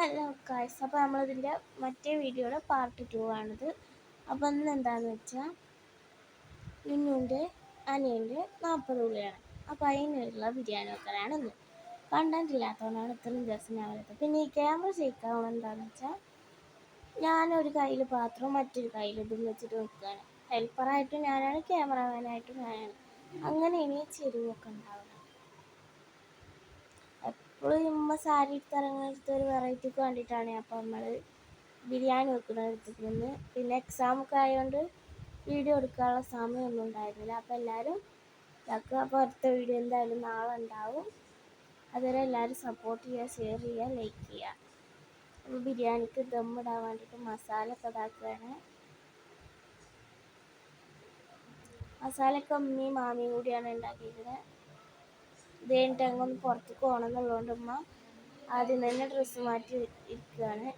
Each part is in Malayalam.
ഹലോ ഗായ്സ്, അപ്പോൾ നമ്മളിതിൻ്റെ മറ്റേ വീഡിയോയുടെ പാർട്ട് 2 ആണിത്. അപ്പോൾ ഇന്ന് എന്താണെന്ന് വെച്ചാൽ മിന്നുൻ്റെ അനിയൻ്റെ 40 ഉള്ളിയാണ്. അപ്പോൾ അതിനുള്ള ബിരിയാണി വെക്കലാണ് ഇന്ന്. കണ്ടന്റ് ഇല്ലാത്തതുകൊണ്ടാണ് ഇത്രയും ദിവസം ഞാൻ വരുന്നത്. പിന്നെ ഈ ക്യാമറ ചെയ്യിക്കാൻ എന്താണെന്ന് വെച്ചാൽ ഞാനൊരു കയ്യിൽ പാത്രവും മറ്റൊരു കയ്യിൽ ഇതും വെച്ചിട്ട് നിൽക്കുകയാണ്. ഹെൽപ്പറായിട്ടും ഞാനാണ്, ക്യാമറമാനായിട്ടും ഞാനാണ്. അങ്ങനെയാണ് ഈ ചെരുവൊക്കെ ഉണ്ടാവുന്നത്. എപ്പോഴും ഉമ്മ സാരി എടുത്തിറങ്ങുന്നത് ഒരു വെറൈറ്റിക്ക് വേണ്ടിയിട്ടാണ്. അപ്പോൾ നമ്മൾ ബിരിയാണി വെക്കുന്നത് എടുത്തിട്ടുണ്ട്. പിന്നെ എക്സാമൊക്കെ ആയതുകൊണ്ട് വീഡിയോ എടുക്കാനുള്ള സമയമൊന്നും ഉണ്ടായിരുന്നില്ല. അപ്പോൾ എല്ലാവരും ഇതാക്കുക. അപ്പോൾ അടുത്ത വീഡിയോ എന്തായാലും നാളെ ഉണ്ടാവും. അതുവരെ എല്ലാവരും സപ്പോർട്ട് ചെയ്യുക, ഷെയർ ചെയ്യുക, ലൈക്ക് ചെയ്യുക. അപ്പോൾ ബിരിയാണിക്ക് ദമ്മിടാൻ വേണ്ടിയിട്ട് മസാല ഒക്കെ ഇതാക്കുകയാണ്. മസാലയൊക്കെ ഉമ്മയും മാമിയും കൂടിയാണ് ഉണ്ടാക്കിയിരുന്നത്. ഇത് കഴിഞ്ഞിട്ട് അങ്ങൊന്ന് പുറത്തേക്ക് പോകണം എന്നുള്ളതുകൊണ്ട് ഉമ്മ ആദ്യം തന്നെ ഡ്രസ്സ് മാറ്റി ഇരിക്കുകയാണ്.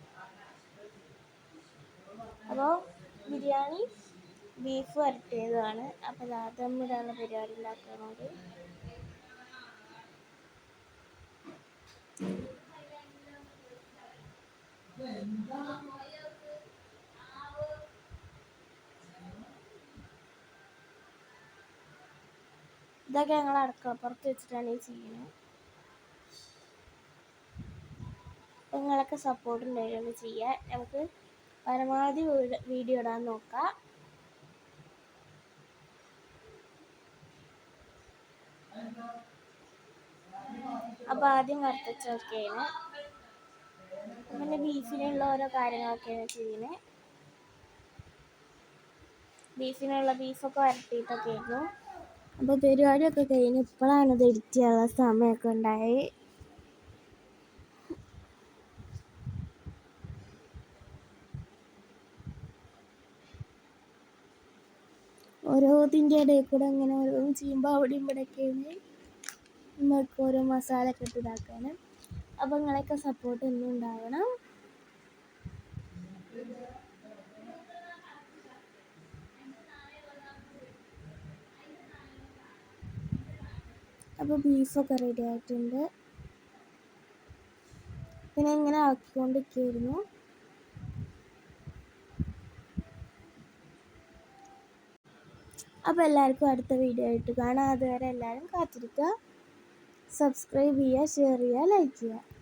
അപ്പോൾ ബിരിയാണി ബീഫ് വരട്ടിയതാണ്. അപ്പോൾ ദമ്മിടാനുള്ള പരിപാടി ഉണ്ടാക്കുന്നത്. ഇതൊക്കെ ഞങ്ങൾ അടുക്കളപ്പുറത്ത് വെച്ചിട്ടാണ് ഈ ചെയ്യുന്നത്. നിങ്ങളൊക്കെ സപ്പോർട്ട് ഉണ്ടായിരുന്നു ചെയ്യാൻ. നമുക്ക് പരമാവധി വീഡിയോ ഇടാൻ നോക്കാം. അപ്പോൾ ആദ്യം വറുത്തച്ചൊക്കെയാണ്, പിന്നെ ബീഫിനുള്ള ഓരോ കാര്യങ്ങളൊക്കെയാണ് ചെയ്യുന്നത്. ബീഫൊക്കെ വരട്ടിയിട്ടൊക്കെ ആയിരുന്നു. അപ്പോൾ പരിപാടിയൊക്കെ കഴിഞ്ഞ് ഇപ്പോഴാണ് ഇത് എഡിറ്റ് ചെയ്യാനുള്ള സമയമൊക്കെ ഉണ്ടായി. ഓരോതിൻ്റെ ഇടയിൽ കൂടെ അങ്ങനെ ഓരോന്നും ചെയ്യുമ്പോൾ അവിടെയും ഇവിടെയൊക്കെയാണ് നമുക്ക് ഓരോ മസാല ഒക്കെ ഇട്ട് ഇതാക്കാണ്. അപ്പോൾ നിങ്ങളൊക്കെ സപ്പോർട്ട് എന്നും ഉണ്ടാവണം. അപ്പോൾ ബീഫൊക്കെ റെഡി ആയിട്ടുണ്ട്. പിന്നെ ഇങ്ങനെ ആക്കിക്കൊണ്ടിരിക്കുകയായിരുന്നു. അപ്പോൾ എല്ലാവർക്കും അടുത്ത വീഡിയോ ആയിട്ട് കാണാം. അതുവരെ എല്ലാവരും കാത്തിരിക്കുക. സബ്സ്ക്രൈബ് ചെയ്യുക, ഷെയർ ചെയ്യുക, ലൈക്ക് ചെയ്യുക.